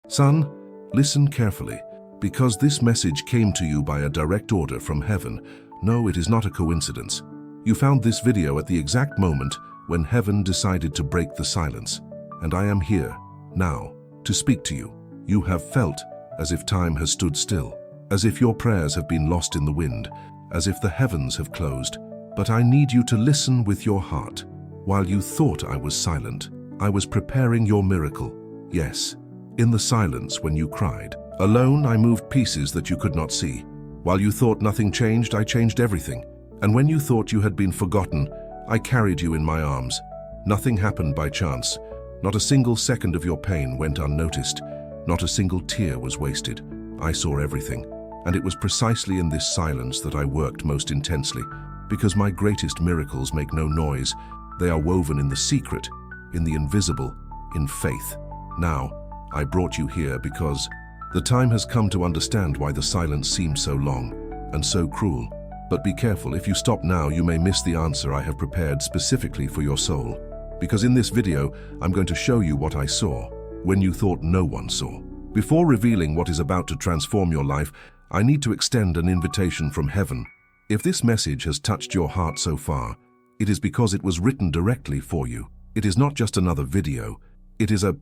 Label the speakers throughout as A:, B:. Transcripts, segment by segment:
A: Son, listen carefully, because this message came to you by a direct order from heaven. No, it is not a coincidence. You found this video at the exact moment when heaven decided to break the silence. And I am here, now, to speak to you. You have felt as if time has stood still, as if your prayers have been lost in the wind, as if the heavens have closed. But I need you to listen with your heart. While you thought I was silent, I was preparing your miracle. Yes, in the silence when you cried. Alone, I moved pieces that you could not see. While you thought nothing changed, I changed everything. And when you thought you had been forgotten, I carried you in my arms. Nothing happened by chance. Not a single second of your pain went unnoticed. Not a single tear was wasted. I saw everything. And it was precisely in this silence that I worked most intensely. Because my greatest miracles make no noise. They are woven in the secret, in the invisible, in faith. Now, I brought you here because the time has come to understand why the silence seems so long and so cruel. But be careful, if you stop now, you may miss the answer I have prepared specifically for your soul. Because in this video, I'm going to show you what I saw when you thought no one saw. Before revealing what is about to transform your life, I need to extend an invitation from heaven. If this message has touched your heart so far, it is because it was written directly for you. It is not just another video. It is a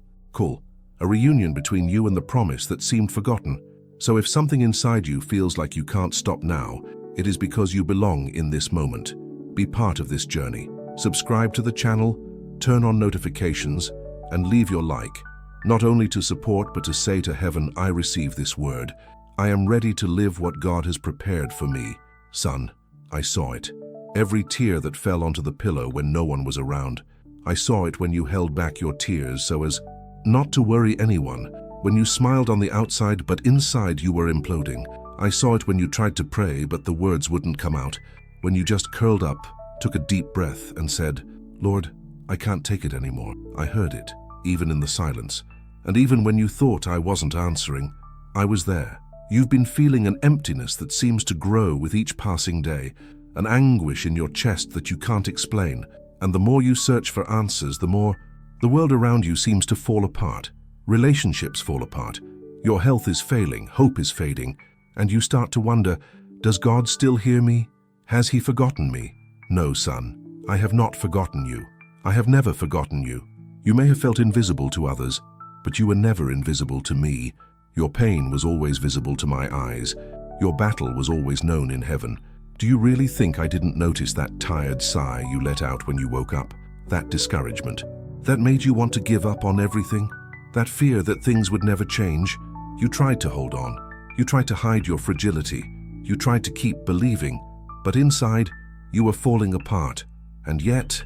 A: reunion between you and the promise that seemed forgotten. So if something inside you feels like you can't stop now, it is because you belong in this moment. Be part of this journey. Subscribe to the channel, turn on notifications, and leave your like, not only to support but to say to heaven, I receive this word. I am ready to live what God has prepared for me. Son, I saw it. Every tear that fell onto the pillow when no one was around. I saw it when you held back your tears so as not to worry anyone, when you smiled on the outside but inside you were imploding. I saw it when you tried to pray but the words wouldn't come out, when you just curled up, took a deep breath and said, Lord, I can't take it anymore. I heard it, even in the silence. And even when you thought I wasn't answering, I was there. You've been feeling an emptiness that seems to grow with each passing day, an anguish in your chest that you can't explain. And the more you search for answers, the more the world around you seems to fall apart. Relationships fall apart. Your health is failing, hope is fading, and you start to wonder, does God still hear me? Has He forgotten me? No, son, I have not forgotten you. I have never forgotten you. You may have felt invisible to others, but you were never invisible to me. Your pain was always visible to my eyes. Your battle was always known in heaven. Do you really think I didn't notice that tired sigh you let out when you woke up? That discouragement? That made you want to give up on everything? That fear that things would never change? You tried to hold on. You tried to hide your fragility. You tried to keep believing. But inside, you were falling apart. And yet,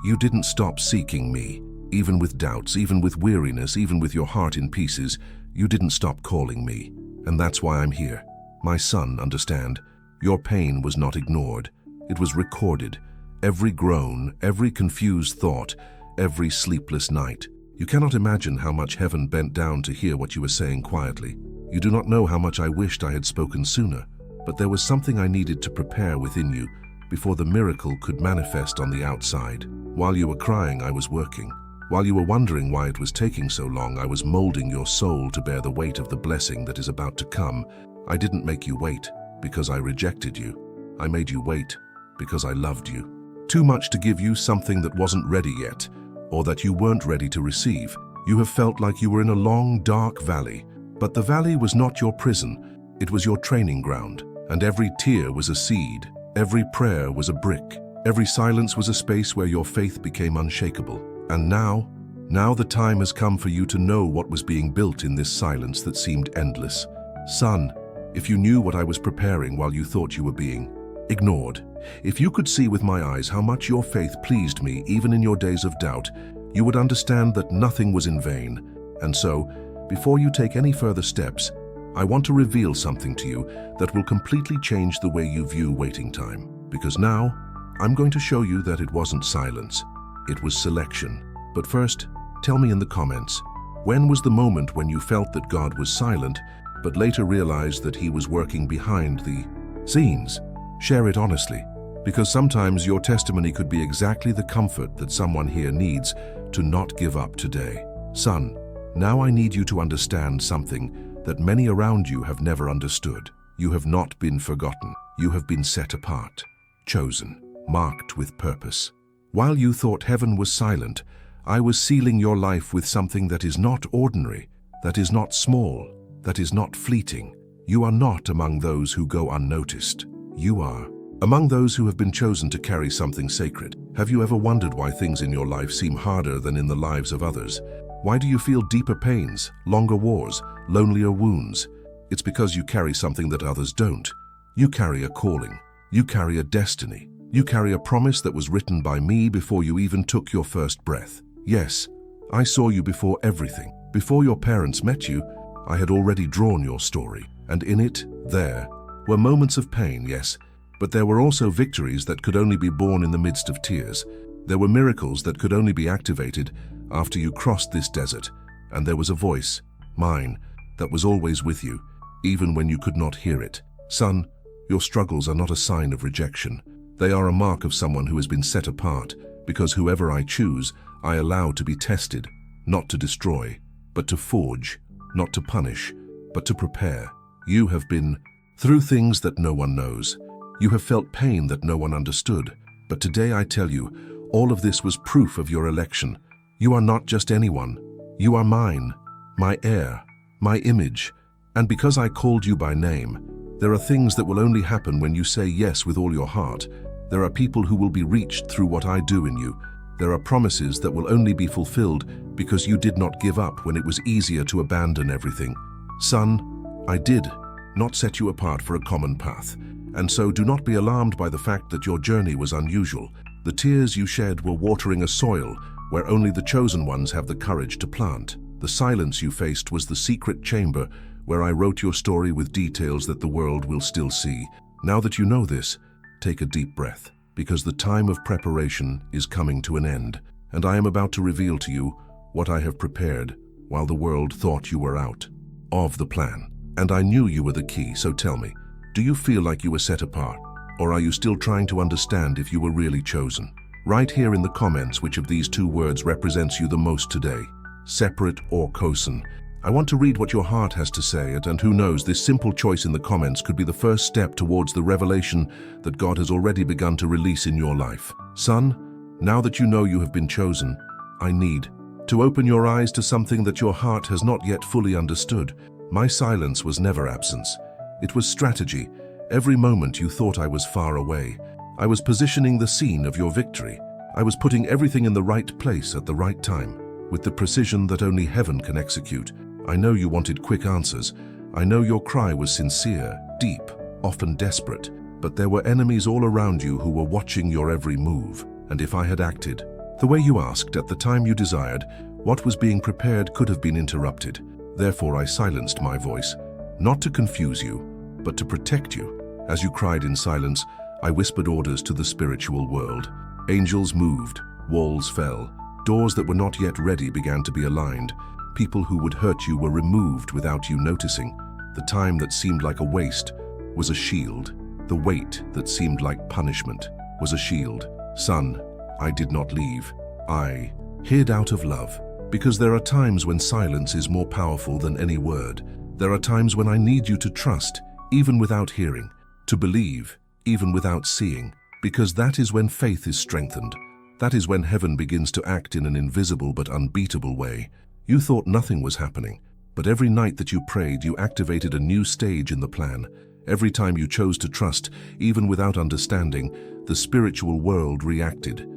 A: you didn't stop seeking me. Even with doubts, even with weariness, even with your heart in pieces, you didn't stop calling me. And that's why I'm here. My son, understand. Your pain was not ignored. It was recorded. Every groan, every confused thought, every sleepless night. You cannot imagine how much heaven bent down to hear what you were saying quietly. You do not know how much I wished I had spoken sooner, but there was something I needed to prepare within you before the miracle could manifest on the outside. While you were crying, I was working. While you were wondering why it was taking so long, I was molding your soul to bear the weight of the blessing that is about to come. I didn't make you wait because I rejected you. I made you wait because I loved you. Too much to give you something that wasn't ready yet, or that you weren't ready to receive. You have felt like you were in a long, dark valley, but the valley was not your prison. It was your training ground, and every tear was a seed. Every prayer was a brick. Every silence was a space where your faith became unshakable. And now the time has come for you to know what was being built in this silence that seemed endless. Son, if you knew what I was preparing while you thought you were being ignored, if you could see with my eyes how much your faith pleased me even in your days of doubt, you would understand that nothing was in vain. And so, before you take any further steps, I want to reveal something to you that will completely change the way you view waiting time. Because now, I'm going to show you that it wasn't silence, it was selection. But first, tell me in the comments, when was the moment when you felt that God was silent, but later realized that He was working behind the scenes? Share it honestly, because sometimes your testimony could be exactly the comfort that someone here needs to not give up today. Son, Now I need you to understand something that many around you have never understood. You have not been forgotten. You have been set apart, chosen, marked with purpose. While you thought heaven was silent, I was sealing your life with something that is not ordinary, that is not small, that is not fleeting. You are not among those who go unnoticed. You are among those who have been chosen to carry something sacred. Have you ever wondered why things in your life seem harder than in the lives of others? Why do you feel deeper pains, longer wars, lonelier wounds? It's because you carry something that others don't. You carry a calling. You carry a destiny. You carry a promise that was written by me before you even took your first breath. Yes, I saw you before everything. Before your parents met you, I had already drawn your story. And in it, there, were moments of pain, yes, but there were also victories that could only be born in the midst of tears. There were miracles that could only be activated after you crossed this desert. And there was a voice, mine, that was always with you, even when you could not hear it. Son, your struggles are not a sign of rejection. They are a mark of someone who has been set apart, because whoever I choose, I allow to be tested, not to destroy, but to forge, not to punish, but to prepare. You have been through things that no one knows. You have felt pain that no one understood. But today I tell you, all of this was proof of your election. You are not just anyone. You are mine, my heir, my image. And because I called you by name, there are things that will only happen when you say yes with all your heart. There are people who will be reached through what I do in you. There are promises that will only be fulfilled because you did not give up when it was easier to abandon everything. Son, I did not set you apart for a common path, and so do not be alarmed by the fact that your journey was unusual. The tears you shed were watering a soil where only the chosen ones have the courage to plant. The silence you faced was the secret chamber where I wrote your story with details that the world will still see. Now that you know this, take a deep breath, because the time of preparation is coming to an end, and I am about to reveal to you what I have prepared while the world thought you were out of the plan. And I knew you were the key, so tell me, do you feel like you were set apart? Or are you still trying to understand if you were really chosen? Write here in the comments which of these two words represents you the most today, separate or chosen. I want to read what your heart has to say, and who knows, this simple choice in the comments could be the first step towards the revelation that God has already begun to release in your life. Son, now that you know you have been chosen, I need to open your eyes to something that your heart has not yet fully understood. My silence was never absence. It was strategy. Every moment you thought I was far away, I was positioning the scene of your victory. I was putting everything in the right place at the right time, with the precision that only heaven can execute. I know you wanted quick answers. I know your cry was sincere, deep, often desperate, but there were enemies all around you who were watching your every move. And if I had acted the way you asked at the time you desired, what was being prepared could have been interrupted. Therefore I silenced my voice, not to confuse you, but to protect you. As you cried in silence, I whispered orders to the spiritual world. Angels moved, walls fell, doors that were not yet ready began to be aligned. People who would hurt you were removed without you noticing. The time that seemed like a waste was a shield. The weight that seemed like punishment was a shield. Son, I did not leave. I hid out of love. Because there are times when silence is more powerful than any word. There are times when I need you to trust, even without hearing, to believe, even without seeing, because that is when faith is strengthened. That is when heaven begins to act in an invisible but unbeatable way. You thought nothing was happening, but every night that you prayed, you activated a new stage in the plan. Every time you chose to trust, even without understanding, the spiritual world reacted.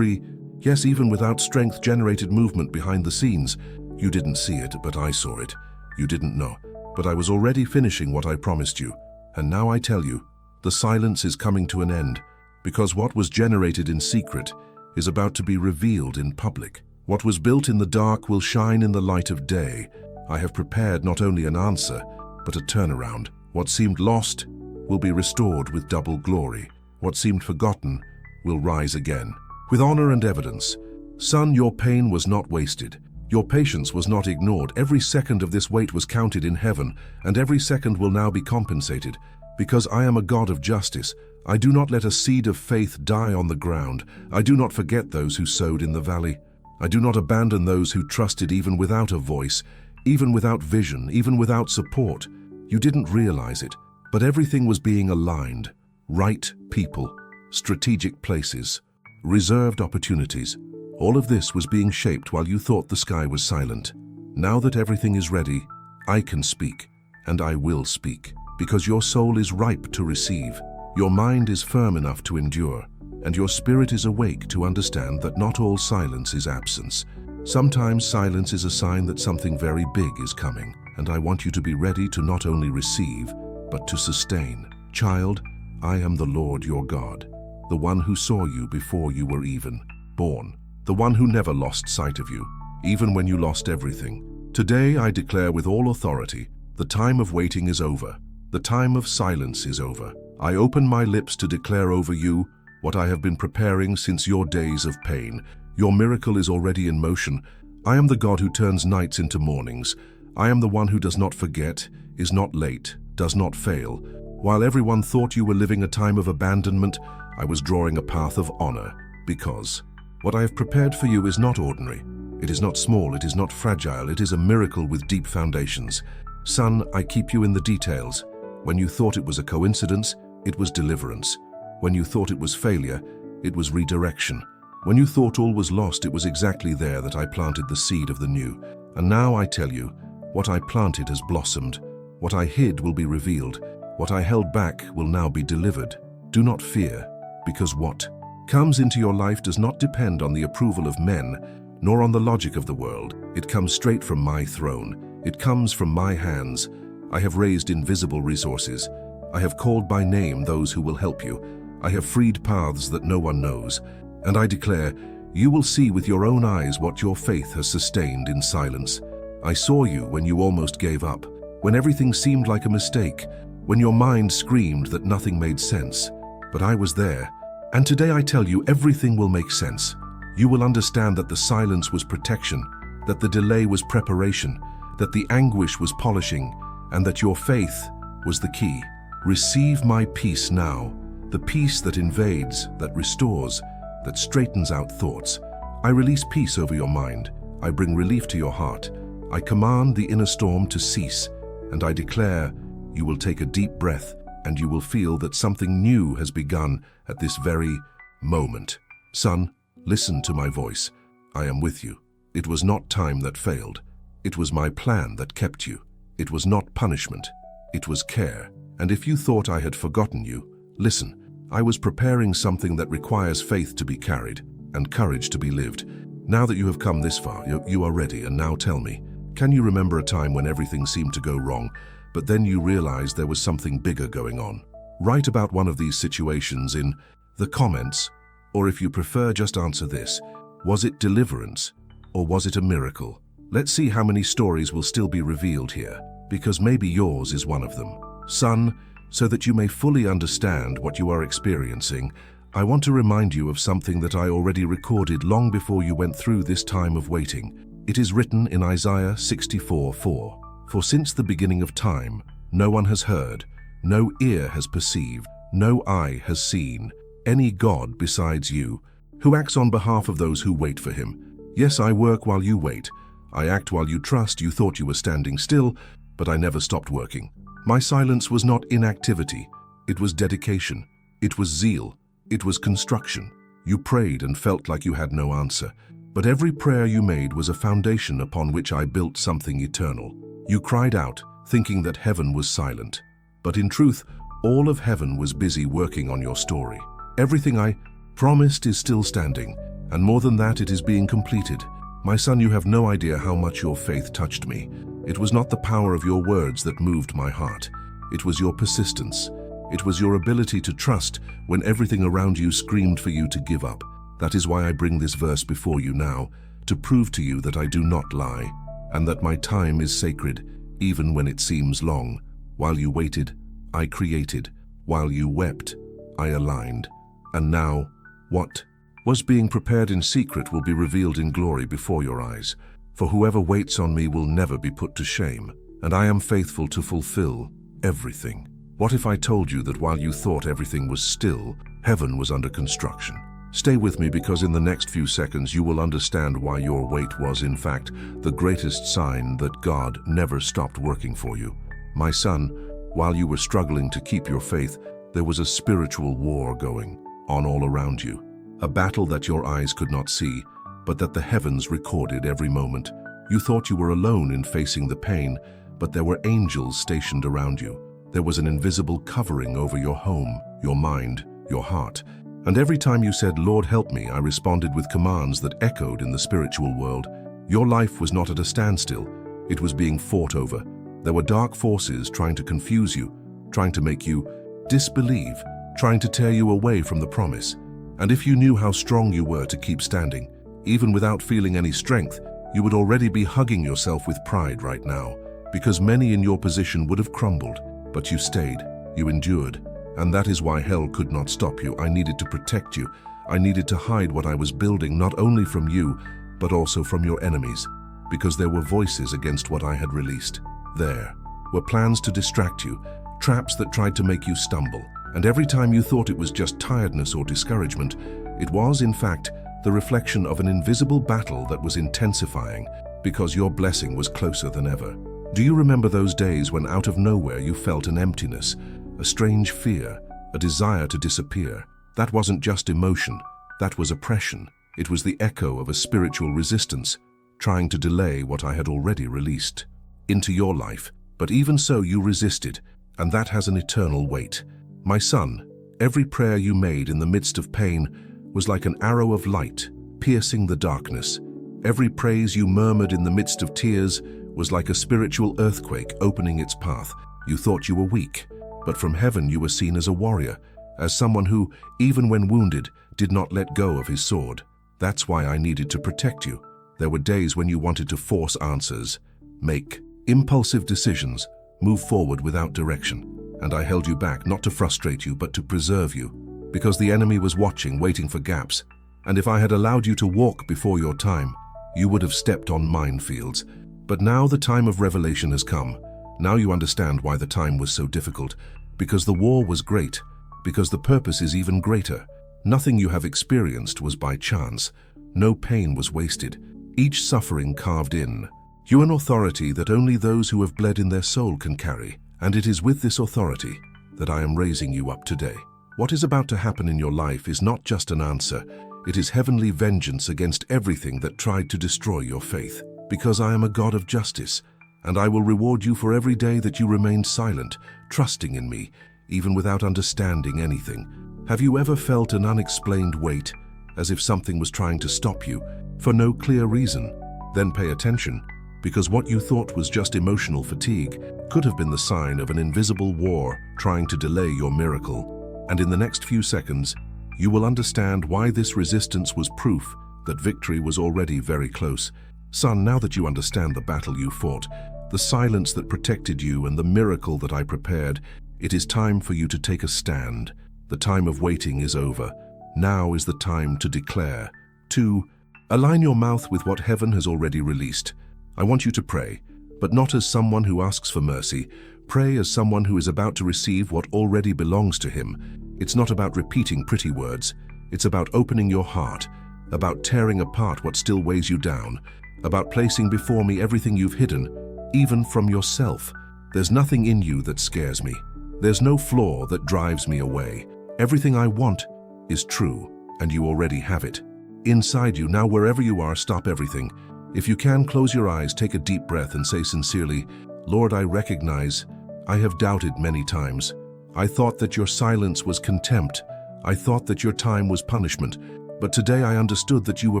A: Yes, even without strength-generated movement behind the scenes. You didn't see it, but I saw it. You didn't know, but I was already finishing what I promised you. And now I tell you, the silence is coming to an end, because what was generated in secret is about to be revealed in public. What was built in the dark will shine in the light of day. I have prepared not only an answer, but a turnaround. What seemed lost will be restored with double glory. What seemed forgotten will rise again, with honor and evidence. Son, your pain was not wasted. Your patience was not ignored. Every second of this wait was counted in heaven, and every second will now be compensated. Because I am a God of justice, I do not let a seed of faith die on the ground. I do not forget those who sowed in the valley. I do not abandon those who trusted even without a voice, even without vision, even without support. You didn't realize it, but everything was being aligned. Right people, strategic places, reserved opportunities. All of this was being shaped while you thought the sky was silent. Now that everything is ready, I can speak, and I will speak, because your soul is ripe to receive. Your mind is firm enough to endure, and your spirit is awake to understand that not all silence is absence. Sometimes silence is a sign that something very big is coming, and I want you to be ready to not only receive, but to sustain. Child, I am the Lord your God, the one who saw you before you were even born, the one who never lost sight of you, even when you lost everything. Today I declare with all authority, the time of waiting is over. The time of silence is over. I open my lips to declare over you what I have been preparing since your days of pain. Your miracle is already in motion. I am the God who turns nights into mornings. I am the one who does not forget, is not late, does not fail. While everyone thought you were living a time of abandonment, I was drawing a path of honor, because what I have prepared for you is not ordinary. It is not small, it is not fragile, it is a miracle with deep foundations. Son, I keep you in the details. When you thought it was a coincidence, it was deliverance. When you thought it was failure, it was redirection. When you thought all was lost, it was exactly there that I planted the seed of the new. And now I tell you, what I planted has blossomed. What I hid will be revealed. What I held back will now be delivered. Do not fear, because what comes into your life does not depend on the approval of men, nor on the logic of the world. It comes straight from my throne. It comes from my hands. I have raised invisible resources. I have called by name those who will help you. I have freed paths that no one knows. And I declare, you will see with your own eyes what your faith has sustained in silence. I saw you when you almost gave up, when everything seemed like a mistake, when your mind screamed that nothing made sense. But I was there. And today I tell you, everything will make sense. You will understand that the silence was protection, that the delay was preparation, that the anguish was polishing, and that your faith was the key. Receive my peace now, the peace that invades, that restores, that straightens out thoughts. I release peace over your mind. I bring relief to your heart. I command the inner storm to cease, and I declare you will take a deep breath and you will feel that something new has begun at this very moment. Son, listen to my voice. I am with you. It was not time that failed. It was my plan that kept you. It was not punishment. It was care. And if you thought I had forgotten you, listen. I was preparing something that requires faith to be carried and courage to be lived. Now that you have come this far, you are ready, and now tell me, can you remember a time when everything seemed to go wrong, but then you realized there was something bigger going on? Write about one of these situations in the comments, or if you prefer, just answer this. Was it deliverance, or was it a miracle? Let's see how many stories will still be revealed here, because maybe yours is one of them. Son, so that you may fully understand what you are experiencing, I want to remind you of something that I already recorded long before you went through this time of waiting. It is written in Isaiah 64:4. For since the beginning of time, no one has heard, no ear has perceived, no eye has seen any God besides you, who acts on behalf of those who wait for him. Yes, I work while you wait. I act while you trust. You thought you were standing still, but I never stopped working. My silence was not inactivity. It was dedication. It was zeal. It was construction. You prayed and felt like you had no answer. But every prayer you made was a foundation upon which I built something eternal. You cried out, thinking that heaven was silent. But in truth, all of heaven was busy working on your story. Everything I promised is still standing, and more than that, it is being completed. My son, you have no idea how much your faith touched me. It was not the power of your words that moved my heart. It was your persistence. It was your ability to trust when everything around you screamed for you to give up. That is why I bring this verse before you now, to prove to you that I do not lie, and that my time is sacred, even when it seems long. While you waited, I created. While you wept, I aligned. And now, what was being prepared in secret will be revealed in glory before your eyes. For whoever waits on me will never be put to shame, and I am faithful to fulfill everything. What if I told you that while you thought everything was still, heaven was under construction? Stay with me because in the next few seconds you will understand why your wait was in fact the greatest sign that God never stopped working for you. My son, while you were struggling to keep your faith, there was a spiritual war going on all around you. A battle that your eyes could not see, but that the heavens recorded every moment. You thought you were alone in facing the pain, but there were angels stationed around you. There was an invisible covering over your home, your mind, your heart. And every time you said, "Lord, help me," I responded with commands that echoed in the spiritual world. Your life was not at a standstill. It was being fought over. There were dark forces trying to confuse you, trying to make you disbelieve, trying to tear you away from the promise. And if you knew how strong you were to keep standing, even without feeling any strength, you would already be hugging yourself with pride right now, because many in your position would have crumbled. But you stayed, you endured. And that is why hell could not stop you. I needed to protect you. I needed to hide what I was building, not only from you, but also from your enemies, because there were voices against what I had released. There were plans to distract you, traps that tried to make you stumble. And every time you thought it was just tiredness or discouragement, it was, in fact, the reflection of an invisible battle that was intensifying, because your blessing was closer than ever. Do you remember those days when out of nowhere you felt an emptiness, a strange fear, a desire to disappear? That wasn't just emotion, that was oppression. It was the echo of a spiritual resistance, trying to delay what I had already released into your life. But even so, you resisted, and that has an eternal weight. My son, every prayer you made in the midst of pain was like an arrow of light, piercing the darkness. Every praise you murmured in the midst of tears was like a spiritual earthquake opening its path. You thought you were weak, but from heaven you were seen as a warrior, as someone who, even when wounded, did not let go of his sword. That's why I needed to protect you. There were days when you wanted to force answers, make impulsive decisions, move forward without direction. And I held you back, not to frustrate you, but to preserve you, because the enemy was watching, waiting for gaps. And if I had allowed you to walk before your time, you would have stepped on minefields. But now the time of revelation has come. Now you understand why the time was so difficult, because the war was great, because the purpose is even greater. Nothing you have experienced was by chance. No pain was wasted. Each suffering carved in you an authority that only those who have bled in their soul can carry. And it is with this authority that I am raising you up today. What is about to happen in your life is not just an answer. It is heavenly vengeance against everything that tried to destroy your faith. Because I am a God of justice, and I will reward you for every day that you remained silent, trusting in me, even without understanding anything. Have you ever felt an unexplained weight, as if something was trying to stop you, for no clear reason? Then pay attention, because what you thought was just emotional fatigue could have been the sign of an invisible war trying to delay your miracle. And in the next few seconds, you will understand why this resistance was proof that victory was already very close. Son, now that you understand the battle you fought, the silence that protected you and the miracle that I prepared, it is time for you to take a stand. The time of waiting is over. Now is the time to declare. 2. Align your mouth with what heaven has already released. I want you to pray, but not as someone who asks for mercy. Pray as someone who is about to receive what already belongs to him. It's not about repeating pretty words. It's about opening your heart, about tearing apart what still weighs you down, about placing before me everything you've hidden, even from yourself. There's nothing in you that scares me. There's no flaw that drives me away. Everything I want is true, and you already have it. Inside you, now wherever you are, stop everything. If you can, close your eyes, take a deep breath and say sincerely, Lord, I recognize I have doubted many times. I thought that your silence was contempt. I thought that your time was punishment. But today I understood that you were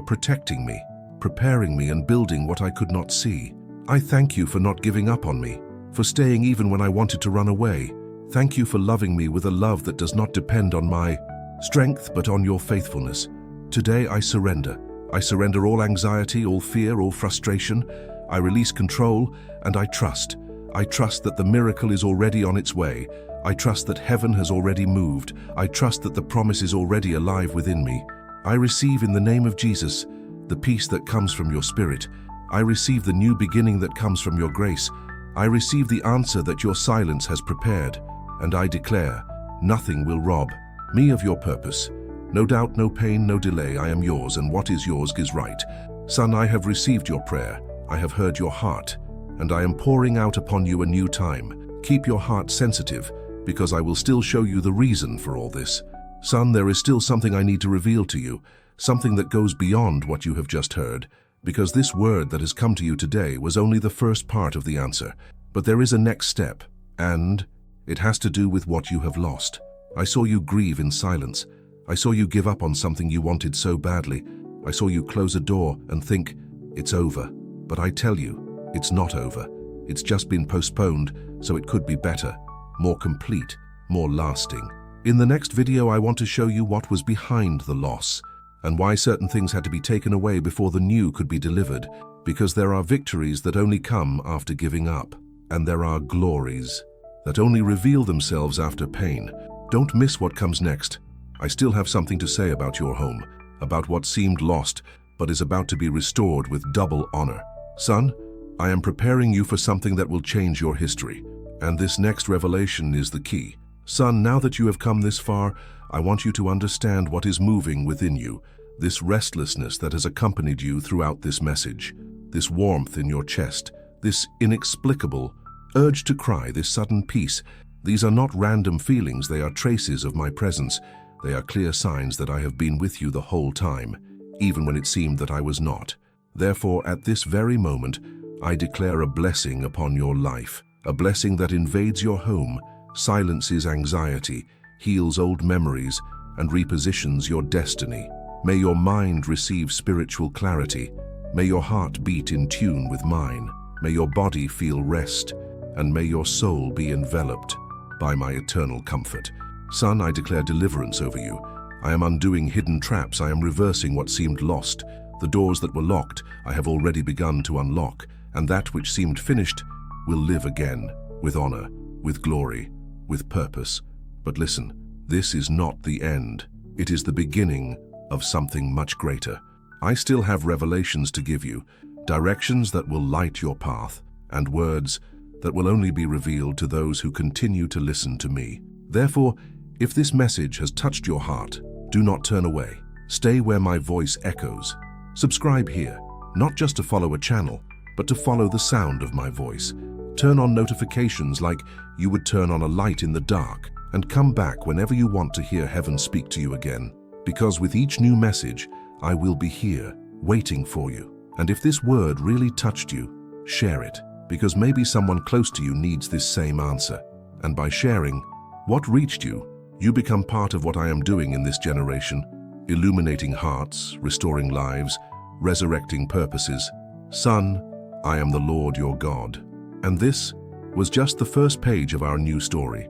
A: protecting me, preparing me and building what I could not see. I thank you for not giving up on me, for staying even when I wanted to run away. Thank you for loving me with a love that does not depend on my strength but on your faithfulness. Today I surrender. I surrender all anxiety, all fear, all frustration. I release control and I trust. I trust that the miracle is already on its way. I trust that heaven has already moved. I trust that the promise is already alive within me. I receive in the name of Jesus the peace that comes from your spirit. I receive the new beginning that comes from your grace. I receive the answer that your silence has prepared. And I declare, nothing will rob me of your purpose. No doubt, no pain, no delay, I am yours, and what is yours is right. Son, I have received your prayer, I have heard your heart, and I am pouring out upon you a new time. Keep your heart sensitive, because I will still show you the reason for all this. Son, there is still something I need to reveal to you, something that goes beyond what you have just heard, because this word that has come to you today was only the first part of the answer. But there is a next step, and it has to do with what you have lost. I saw you grieve in silence. I saw you give up on something you wanted so badly. I saw you close a door and think, it's over. But I tell you, it's not over. It's just been postponed, so it could be better, more complete, more lasting. In the next video, I want to show you what was behind the loss, and why certain things had to be taken away before the new could be delivered, because there are victories that only come after giving up, and there are glories that only reveal themselves after pain. Don't miss what comes next. I still have something to say about your home, about what seemed lost, but is about to be restored with double honor. Son, I am preparing you for something that will change your history, and this next revelation is the key. Son, now that you have come this far, I want you to understand what is moving within you, this restlessness that has accompanied you throughout this message, this warmth in your chest, this inexplicable urge to cry, this sudden peace. These are not random feelings, they are traces of my presence. They are clear signs that I have been with you the whole time, even when it seemed that I was not. Therefore, at this very moment, I declare a blessing upon your life, a blessing that invades your home, silences anxiety, heals old memories, and repositions your destiny. May your mind receive spiritual clarity. May your heart beat in tune with mine. May your body feel rest, and may your soul be enveloped by my eternal comfort. Son, I declare deliverance over you. I am undoing hidden traps. I am reversing what seemed lost. The doors that were locked, I have already begun to unlock, and that which seemed finished will live again, with honor, with glory, with purpose. But listen, this is not the end. It is the beginning of something much greater. I still have revelations to give you, directions that will light your path, and words that will only be revealed to those who continue to listen to me. Therefore, if this message has touched your heart, do not turn away. Stay where my voice echoes. Subscribe here, not just to follow a channel, but to follow the sound of my voice. Turn on notifications like you would turn on a light in the dark, and come back whenever you want to hear heaven speak to you again. Because with each new message, I will be here, waiting for you. And if this word really touched you, share it, because maybe someone close to you needs this same answer. And by sharing what reached you, you become part of what I am doing in this generation, illuminating hearts, restoring lives, resurrecting purposes. Son, I am the Lord your God. And this was just the first page of our new story.